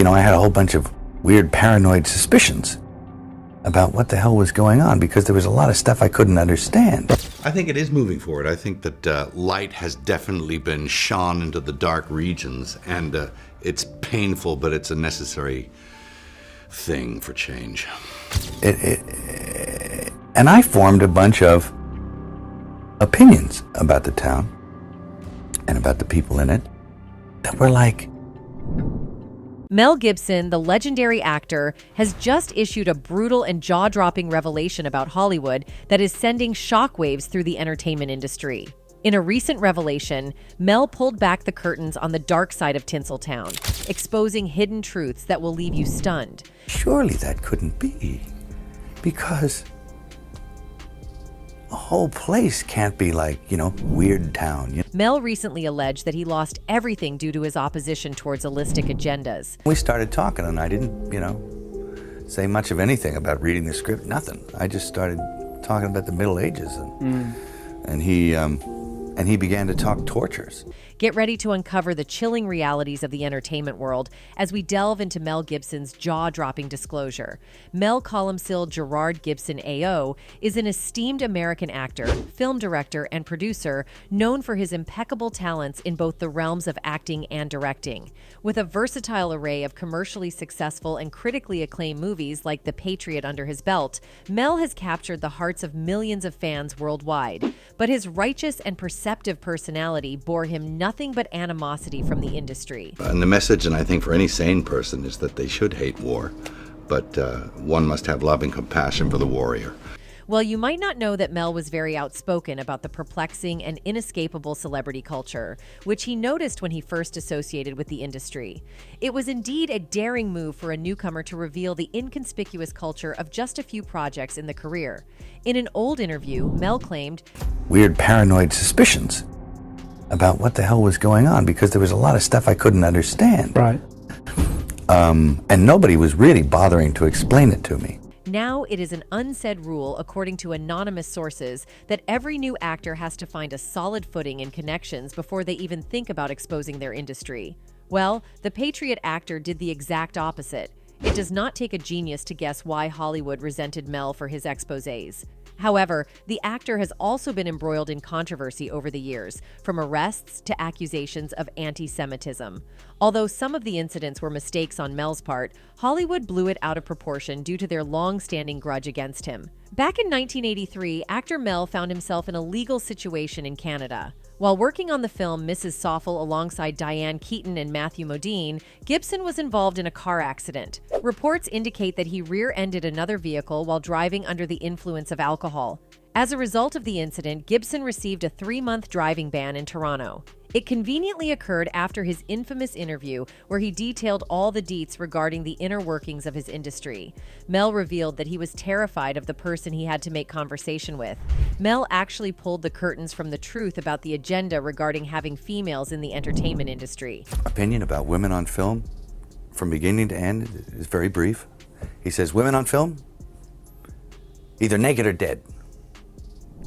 I had a whole bunch of weird paranoid suspicions about what the hell was going on, because there was a lot of stuff I couldn't understand. I think it is moving forward. I think that light has definitely been shone into the dark regions, and it's painful, but it's a necessary thing for change. And I formed a bunch of opinions about the town and about the people in it that were like... Mel Gibson, the legendary actor, has just issued a brutal and jaw-dropping revelation about Hollywood that is sending shockwaves through the entertainment industry. In a recent revelation, Mel pulled back the curtains on the dark side of Tinseltown, exposing hidden truths that will leave you stunned. Surely that couldn't be, because the whole place can't be like, weird town. Mel recently alleged that he lost everything due to his opposition towards holistic agendas. We started talking, and I didn't, say much of anything about reading the script, nothing. I just started talking about the Middle Ages, and he began to talk tortures. Get ready to uncover the chilling realities of the entertainment world as we delve into Mel Gibson's jaw-dropping disclosure. Mel Columcille Gerard Gibson AO is an esteemed American actor, film director, and producer known for his impeccable talents in both the realms of acting and directing. With a versatile array of commercially successful and critically acclaimed movies like The Patriot under his belt, Mel has captured the hearts of millions of fans worldwide. But his righteous and perceptive personality bore him nothing but animosity from the industry. And the message, and I think for any sane person, is that they should hate war, but one must have love and compassion for the warrior. Well, you might not know that Mel was very outspoken about the perplexing and inescapable celebrity culture, which he noticed when he first associated with the industry. It was indeed a daring move for a newcomer to reveal the inconspicuous culture of just a few projects in the career. In an old interview, Mel claimed, weird paranoid suspicions about what the hell was going on, because there was a lot of stuff I couldn't understand. Right. And nobody was really bothering to explain it to me. Now it is an unsaid rule, according to anonymous sources, that every new actor has to find a solid footing and connections before they even think about exposing their industry. Well, the Patriot actor did the exact opposite. It does not take a genius to guess why Hollywood resented Mel for his exposés. However, the actor has also been embroiled in controversy over the years, from arrests to accusations of anti-Semitism. Although some of the incidents were mistakes on Mel's part, Hollywood blew it out of proportion due to their long-standing grudge against him. Back in 1983, actor Mel found himself in a legal situation in Canada. While working on the film Mrs. Soffel alongside Diane Keaton and Matthew Modine, Gibson was involved in a car accident. Reports indicate that he rear-ended another vehicle while driving under the influence of alcohol. As a result of the incident, Gibson received a 3-month driving ban in Toronto. It conveniently occurred after his infamous interview, where he detailed all the deets regarding the inner workings of his industry. Mel revealed that he was terrified of the person he had to make conversation with. Mel actually pulled the curtains from the truth about the agenda regarding having females in the entertainment industry. Opinion about women on film, from beginning to end, is very brief. He says, women on film, either naked or dead.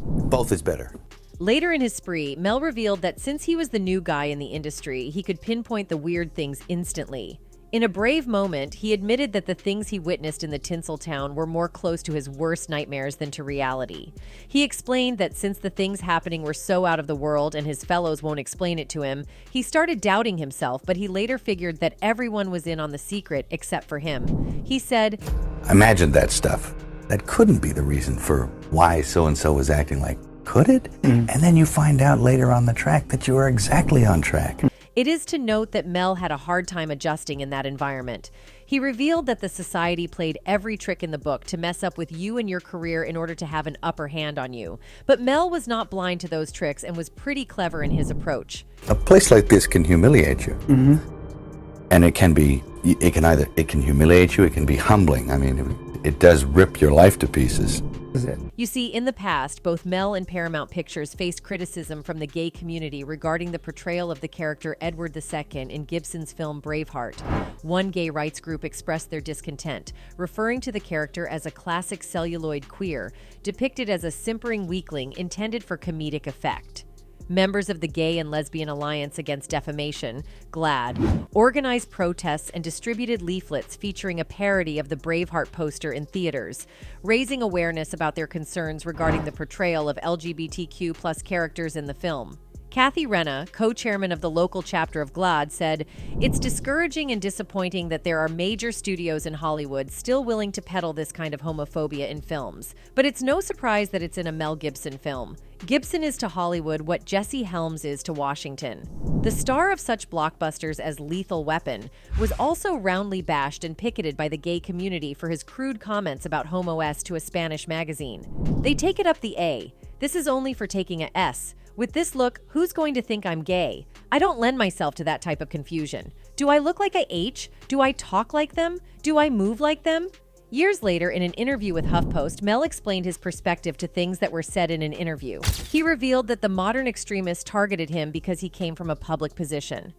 Both is better. Later in his spree, Mel revealed that since he was the new guy in the industry, he could pinpoint the weird things instantly. In a brave moment, he admitted that the things he witnessed in the Tinseltown were more close to his worst nightmares than to reality. He explained that since the things happening were so out of the world and his fellows won't explain it to him, he started doubting himself, but he later figured that everyone was in on the secret except for him. He said, I imagined that stuff. That couldn't be the reason for why so-and-so was acting like. Could it? And then you find out later on the track that you were exactly on track. It is to note that Mel had a hard time adjusting in that environment. He revealed that the society played every trick in the book to mess up with you and your career in order to have an upper hand on you. But Mel was not blind to those tricks and was pretty clever in his approach. A place like this can humiliate you. And it can humiliate you, it can be humbling. I mean, it does rip your life to pieces. You see, in the past, both Mel and Paramount Pictures faced criticism from the gay community regarding the portrayal of the character Edward II in Gibson's film Braveheart. One gay rights group expressed their discontent, referring to the character as a classic celluloid queer, depicted as a simpering weakling intended for comedic effect. Members of the Gay and Lesbian Alliance Against Defamation, GLAAD, organized protests and distributed leaflets featuring a parody of the Braveheart poster in theaters, raising awareness about their concerns regarding the portrayal of LGBTQ+ characters in the film. Kathy Renna, co-chairman of the local chapter of GLAAD, said, "It's discouraging and disappointing that there are major studios in Hollywood still willing to peddle this kind of homophobia in films. But it's no surprise that it's in a Mel Gibson film. Gibson is to Hollywood what Jesse Helms is to Washington." The star of such blockbusters as Lethal Weapon was also roundly bashed and picketed by the gay community for his crude comments about homo-s to a Spanish magazine. "They take it up the A. This is only for taking a S. With this look, who's going to think I'm gay? I don't lend myself to that type of confusion. Do I look like a H? Do I talk like them? Do I move like them?" Years later, in an interview with HuffPost, Mel explained his perspective to things that were said in an interview. He revealed that the modern extremists targeted him because he came from a public position.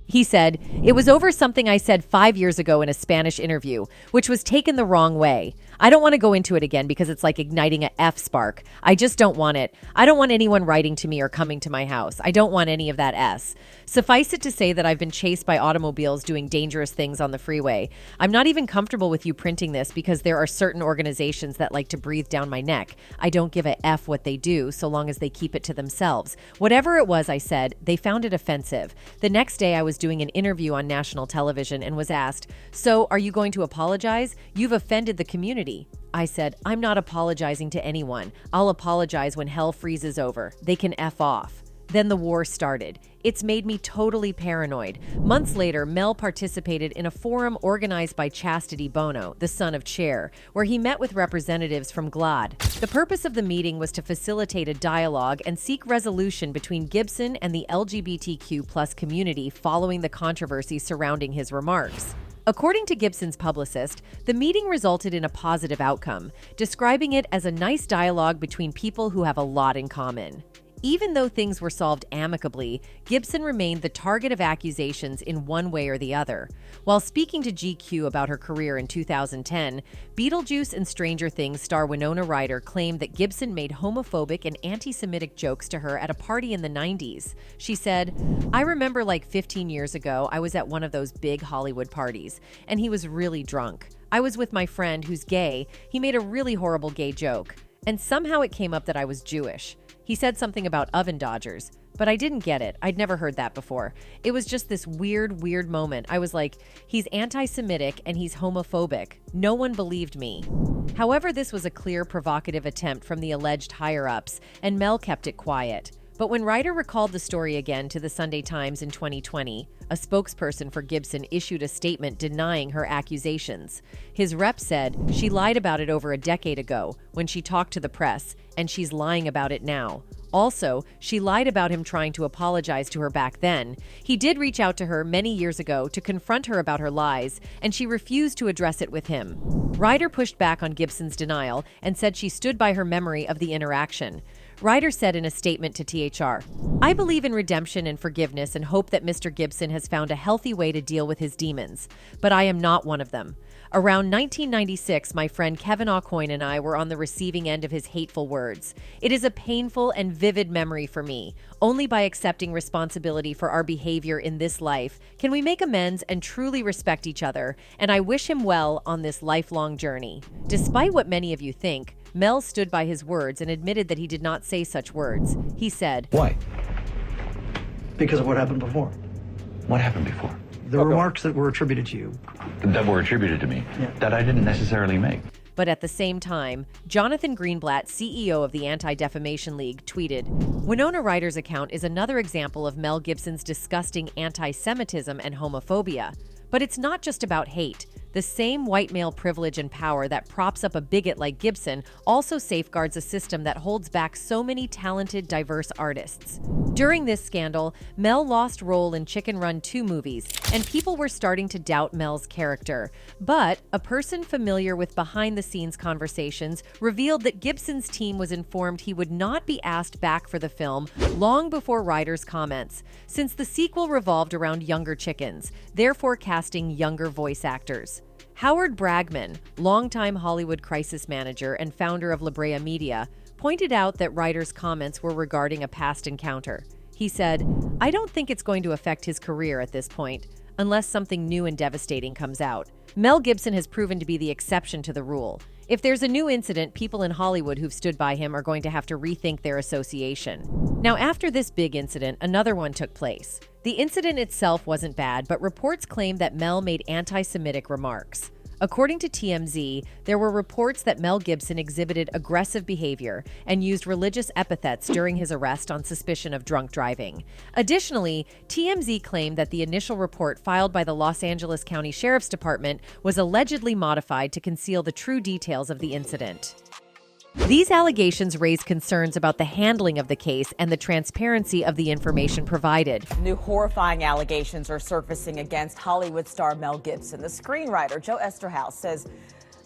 He said, "It was over something I said 5 years ago in a Spanish interview, which was taken the wrong way. I don't want to go into it again because it's like igniting a F-spark. I just don't want it. I don't want anyone writing to me or coming to my house. I don't want any of that S. Suffice it to say that I've been chased by automobiles doing dangerous things on the freeway. I'm not even comfortable with you printing this because there are certain organizations that like to breathe down my neck. I don't give a F what they do so long as they keep it to themselves. Whatever it was I said, they found it offensive. The next day I was doing an interview on national television and was asked, 'So, are you going to apologize? You've offended the community.' I said, 'I'm not apologizing to anyone. I'll apologize when hell freezes over. They can F off.' Then the war started. It's made me totally paranoid." Months later, Mel participated in a forum organized by Chastity Bono, the son of Cher, where he met with representatives from GLAAD. The purpose of the meeting was to facilitate a dialogue and seek resolution between Gibson and the LGBTQ+ community following the controversy surrounding his remarks. According to Gibson's publicist, the meeting resulted in a positive outcome, describing it as a nice dialogue between people who have a lot in common. Even though things were solved amicably, Gibson remained the target of accusations in one way or the other. While speaking to GQ about her career in 2010, Beetlejuice and Stranger Things star Winona Ryder claimed that Gibson made homophobic and anti-Semitic jokes to her at a party in the 90s. She said, "I remember like 15 years ago, I was at one of those big Hollywood parties, and he was really drunk. I was with my friend who's gay. He made a really horrible gay joke. And somehow it came up that I was Jewish. He said something about oven dodgers, but I didn't get it. I'd never heard that before. It was just this weird moment. I was like, he's anti-Semitic and he's homophobic. No one believed me." However, this was a clear provocative attempt from the alleged higher-ups, and Mel kept it quiet. But when Ryder recalled the story again to the Sunday Times in 2020, a spokesperson for Gibson issued a statement denying her accusations. His rep said she lied about it over a decade ago when she talked to the press, and she's lying about it now. Also, she lied about him trying to apologize to her back then. He did reach out to her many years ago to confront her about her lies, and she refused to address it with him. Ryder pushed back on Gibson's denial and said she stood by her memory of the interaction. Ryder said in a statement to THR, "I believe in redemption and forgiveness and hope that Mr. Gibson has found a healthy way to deal with his demons, but I am not one of them. Around 1996, my friend Kevin Aucoin and I were on the receiving end of his hateful words. It is a painful and vivid memory for me. Only by accepting responsibility for our behavior in this life can we make amends and truly respect each other, and I wish him well on this lifelong journey." Despite what many of you think, Mel stood by his words and admitted that he did not say such words. He said, "Why? Because of what happened before. What happened before? The remarks that were attributed to you. That were attributed to me, Yeah. that I didn't necessarily make." But at the same time, Jonathan Greenblatt, CEO of the Anti-Defamation League, tweeted, "Winona Ryder's account is another example of Mel Gibson's disgusting anti-Semitism and homophobia. But it's not just about hate. The same white male privilege and power that props up a bigot like Gibson also safeguards a system that holds back so many talented, diverse artists." During this scandal, Mel lost role in Chicken Run 2 movies, and people were starting to doubt Mel's character. But a person familiar with behind-the-scenes conversations revealed that Gibson's team was informed he would not be asked back for the film long before Ryder's comments, since the sequel revolved around younger chickens, therefore casting younger voice actors. Howard Bragman, longtime Hollywood crisis manager and founder of La Brea Media, pointed out that Ryder's comments were regarding a past encounter. He said, "I don't think it's going to affect his career at this point, unless something new and devastating comes out." Mel Gibson has proven to be the exception to the rule. If there's a new incident, people in Hollywood who've stood by him are going to have to rethink their association. Now, after this big incident, another one took place. The incident itself wasn't bad, but reports claim that Mel made anti-Semitic remarks. According to TMZ, there were reports that Mel Gibson exhibited aggressive behavior and used religious epithets during his arrest on suspicion of drunk driving. Additionally, TMZ claimed that the initial report filed by the Los Angeles County Sheriff's Department was allegedly modified to conceal the true details of the incident. These allegations raise concerns about the handling of the case and the transparency of the information provided. New horrifying allegations are surfacing against Hollywood star Mel Gibson. The screenwriter, Joe Esterhaus, says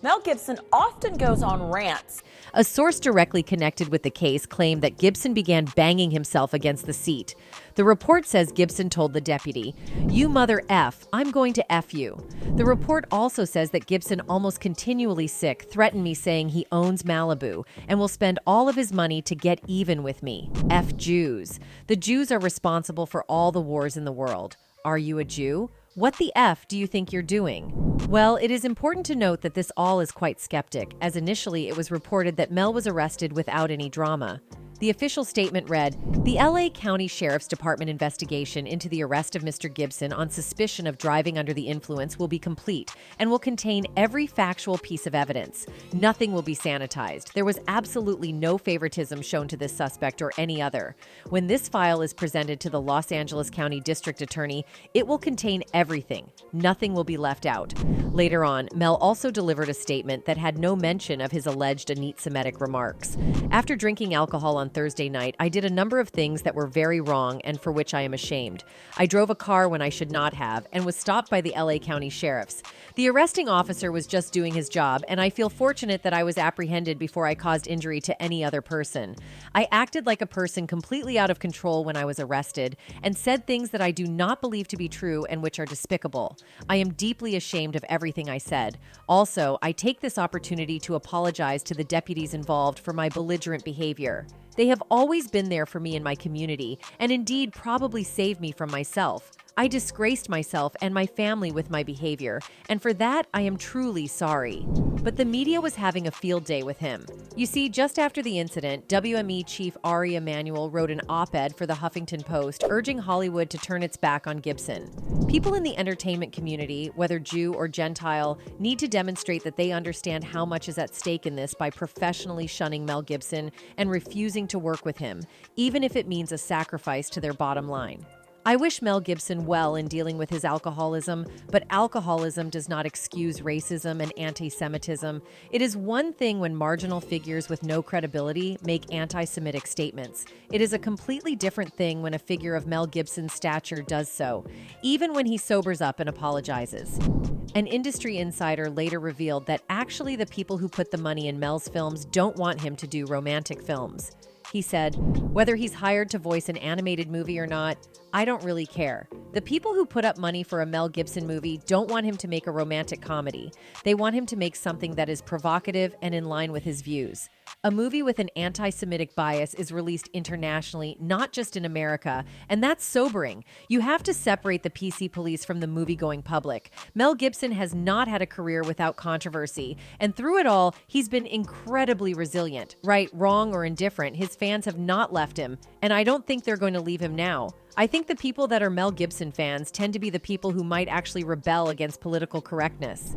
Mel Gibson often goes on rants. A source directly connected with the case claimed that Gibson began banging himself against the seat. The report says Gibson told the deputy, "You mother F, I'm going to F you." The report also says that Gibson, almost continually sick, threatened me saying he owns Malibu and will spend all of his money to get even with me. F Jews. The Jews are responsible for all the wars in the world. Are you a Jew? What the F do you think you're doing? Well, it is important to note that this all is quite skeptic, as initially it was reported that Mel was arrested without any drama. The official statement read, "The LA County Sheriff's Department investigation into the arrest of Mr. Gibson on suspicion of driving under the influence will be complete and will contain every factual piece of evidence. Nothing will be sanitized. There was absolutely no favoritism shown to this suspect or any other. When this file is presented to the Los Angeles County District Attorney, it will contain everything. Nothing will be left out." Later on, Mel also delivered a statement that had no mention of his alleged anti-Semitic remarks. "After drinking alcohol on Thursday night, I did a number of things that were very wrong and for which I am ashamed. I drove a car when I should not have and was stopped by the LA County Sheriffs. The arresting officer was just doing his job, and I feel fortunate that I was apprehended before I caused injury to any other person. I acted like a person completely out of control when I was arrested and said things that I do not believe to be true and which are despicable. I am deeply ashamed of everything I said. Also, I take this opportunity to apologize to the deputies involved for my belligerent behavior. They have always been there for me in my community, and indeed probably saved me from myself. I disgraced myself and my family with my behavior, and for that I am truly sorry." But the media was having a field day with him. You see, just after the incident, WME chief Ari Emanuel wrote an op-ed for the Huffington Post urging Hollywood to turn its back on Gibson. People in the entertainment community, whether Jew or Gentile, need to demonstrate that they understand how much is at stake in this by professionally shunning Mel Gibson and refusing to work with him, even if it means a sacrifice to their bottom line. I wish Mel Gibson well in dealing with his alcoholism, but alcoholism does not excuse racism and anti-Semitism. It is one thing when marginal figures with no credibility make anti-Semitic statements. It is a completely different thing when a figure of Mel Gibson's stature does so, even when he sobers up and apologizes. An industry insider later revealed that actually the people who put the money in Mel's films don't want him to do romantic films. He said, "Whether he's hired to voice an animated movie or not, I don't really care. The people who put up money for a Mel Gibson movie don't want him to make a romantic comedy. They want him to make something that is provocative and in line with his views. A movie with an anti-Semitic bias is released internationally, not just in America, and that's sobering. You have to separate the PC police from the movie-going public. Mel Gibson has not had a career without controversy, and through it all, he's been incredibly resilient. Right, wrong, or indifferent, his fans have not left him, and I don't think they're going to leave him now. I think the people that are Mel Gibson fans tend to be the people who might actually rebel against political correctness."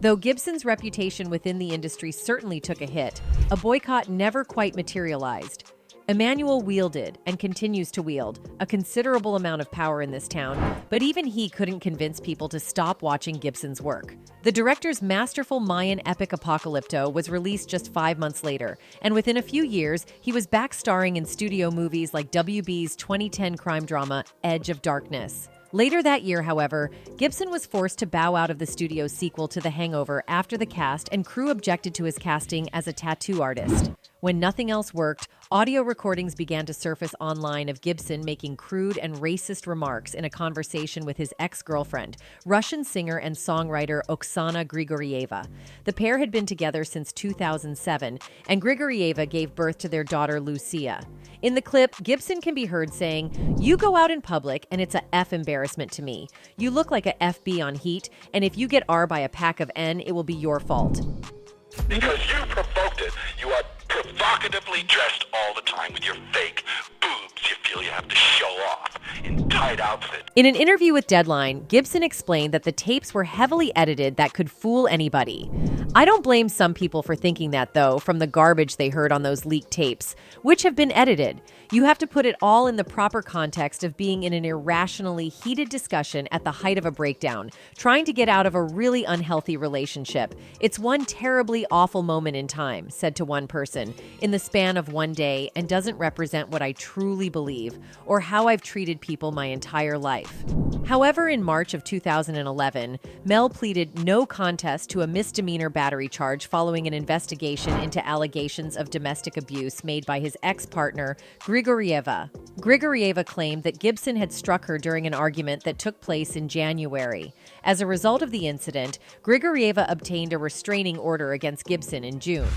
Though Gibson's reputation within the industry certainly took a hit, a boycott never quite materialized. Emanuel wielded, and continues to wield, a considerable amount of power in this town, but even he couldn't convince people to stop watching Gibson's work. The director's masterful Mayan epic Apocalypto was released just 5 months later, and within a few years, he was back starring in studio movies like WB's 2010 crime drama, Edge of Darkness. Later that year, however, Gibson was forced to bow out of the studio's sequel to The Hangover after the cast and crew objected to his casting as a tattoo artist. When nothing else worked, audio recordings began to surface online of Gibson making crude and racist remarks in a conversation with his ex-girlfriend, Russian singer and songwriter Oksana Grigorieva. The pair had been together since 2007, and Grigorieva gave birth to their daughter Lucia. In the clip, Gibson can be heard saying, "You go out in public and it's a F embarrassment to me. You look like a FB on heat, and if you get R by a pack of N, it will be your fault." Because you provoked it. You are provocatively dressed all the time with your fake boobs you feel you have to show off in tight outfits. In an interview with Deadline, Gibson explained that the tapes were heavily edited that could fool anybody. I don't blame some people for thinking that, though, from the garbage they heard on those leaked tapes, which have been edited. You have to put it all in the proper context of being in an irrationally heated discussion at the height of a breakdown, trying to get out of a really unhealthy relationship. It's one terribly awful moment in time, said to one person, in the span of one day, and doesn't represent what I truly believe or how I've treated people my entire life. However, in March of 2011, Mel pleaded no contest to a misdemeanor battery charge following an investigation into allegations of domestic abuse made by his ex-partner, Grigorieva. Grigorieva claimed that Gibson had struck her during an argument that took place in January. As a result of the incident, Grigorieva obtained a restraining order against Gibson in June.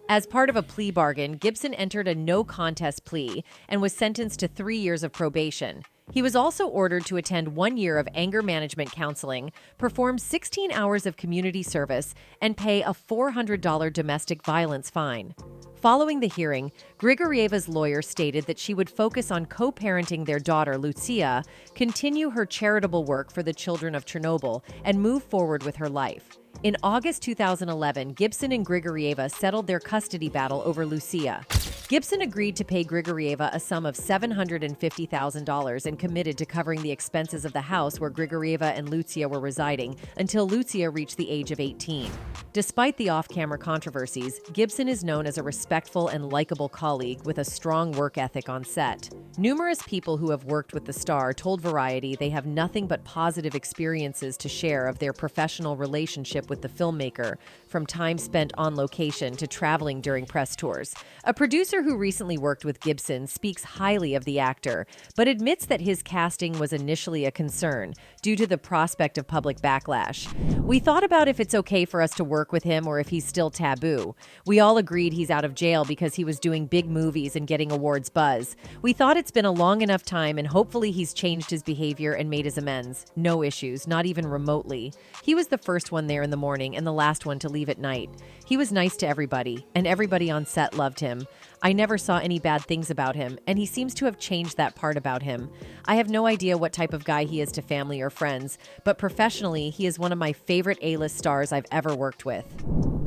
As part of a plea bargain, Gibson entered a no-contest plea and was sentenced to 3 years of probation. He was also ordered to attend 1 year of anger management counseling, perform 16 hours of community service, and pay a $400 domestic violence fine. Following the hearing, Grigorieva's lawyer stated that she would focus on co-parenting their daughter, Lucia, continue her charitable work for the children of Chernobyl, and move forward with her life. In August 2011, Gibson and Grigorieva settled their custody battle over Lucia. Gibson agreed to pay Grigorieva a sum of $750,000 and committed to covering the expenses of the house where Grigorieva and Lucia were residing until Lucia reached the age of 18. Despite the off-camera controversies, Gibson is known as a respectful and likable colleague with a strong work ethic on set. Numerous people who have worked with the star told Variety they have nothing but positive experiences to share of their professional relationship with the filmmaker, from time spent on location to traveling during press tours. A producer who recently worked with Gibson speaks highly of the actor, but admits that his casting was initially a concern due to the prospect of public backlash. "We thought about if it's okay for us to work with him or if he's still taboo. We all agreed he's out of jail because he was doing big movies and getting awards buzz. We thought it's been a long enough time and hopefully he's changed his behavior and made his amends. No issues, not even remotely. He was the first one there in the morning and the last one to leave at night. He was nice to everybody, and everybody on set loved him. I never saw any bad things about him, and he seems to have changed that part about him. I have no idea what type of guy he is to family or friends, but professionally, he is one of my favorite A-list stars I've ever worked with."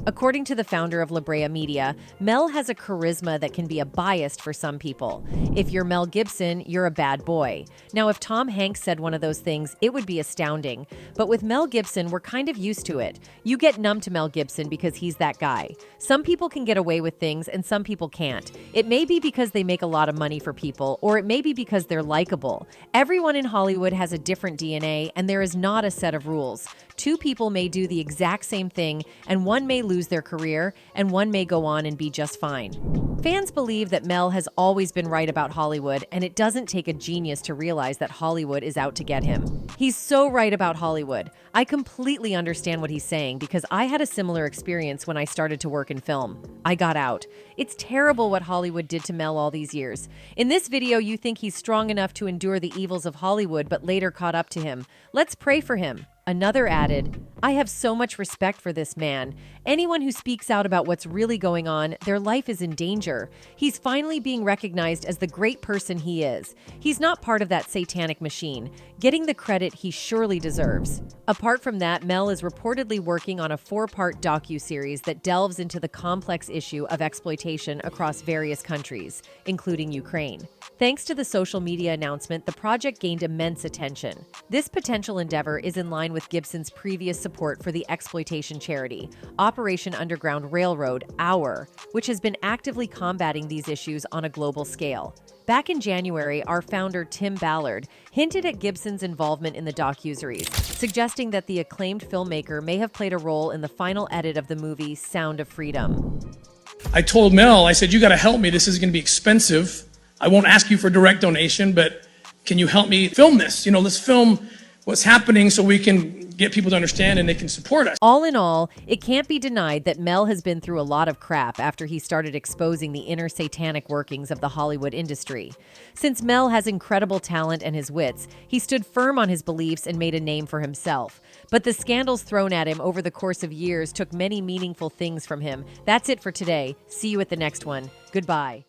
According to the founder of La Brea Media, Mel has a charisma that can be a bias for some people. If you're Mel Gibson, you're a bad boy. Now, if Tom Hanks said one of those things, it would be astounding. But with Mel Gibson, we're kind of used to it. You get numb to Mel Gibson because he's that guy. Some people can get away with things and some people can't. It may be because they make a lot of money for people, or it may be because they're likable. Everyone in Hollywood has a different DNA, and there is not a set of rules. Two people may do the exact same thing, and one may lose their career, and one may go on and be just fine. Fans believe that Mel has always been right about Hollywood, and it doesn't take a genius to realize that Hollywood is out to get him. He's so right about Hollywood. I completely understand what he's saying because I had a similar experience when I started to work in film. I got out. It's terrible what Hollywood did to Mel all these years. In this video, you think he's strong enough to endure the evils of Hollywood, but later caught up to him. Let's pray for him. Another added, "I have so much respect for this man. Anyone who speaks out about what's really going on, their life is in danger. He's finally being recognized as the great person he is. He's not part of that satanic machine, getting the credit he surely deserves." Apart from that, Mel is reportedly working on a 4-part docu-series that delves into the complex issue of exploitation across various countries, including Ukraine. Thanks to the social media announcement, the project gained immense attention. This potential endeavor is in line with Gibson's previous support for the exploitation charity, Operation Underground Railroad, OUR, which has been actively combating these issues on a global scale. Back in January, our founder, Tim Ballard, hinted at Gibson's involvement in the docuseries, suggesting that the acclaimed filmmaker may have played a role in the final edit of the movie Sound of Freedom. I told Mel, I said, you got to help me. This is going to be expensive. I won't ask you for direct donation, but can you help me film this? Let's film what's happening so we can get people to understand and they can support us. All in all, it can't be denied that Mel has been through a lot of crap after he started exposing the inner satanic workings of the Hollywood industry. Since Mel has incredible talent and his wits, he stood firm on his beliefs and made a name for himself. But the scandals thrown at him over the course of years took many meaningful things from him. That's it for today. See you at the next one. Goodbye.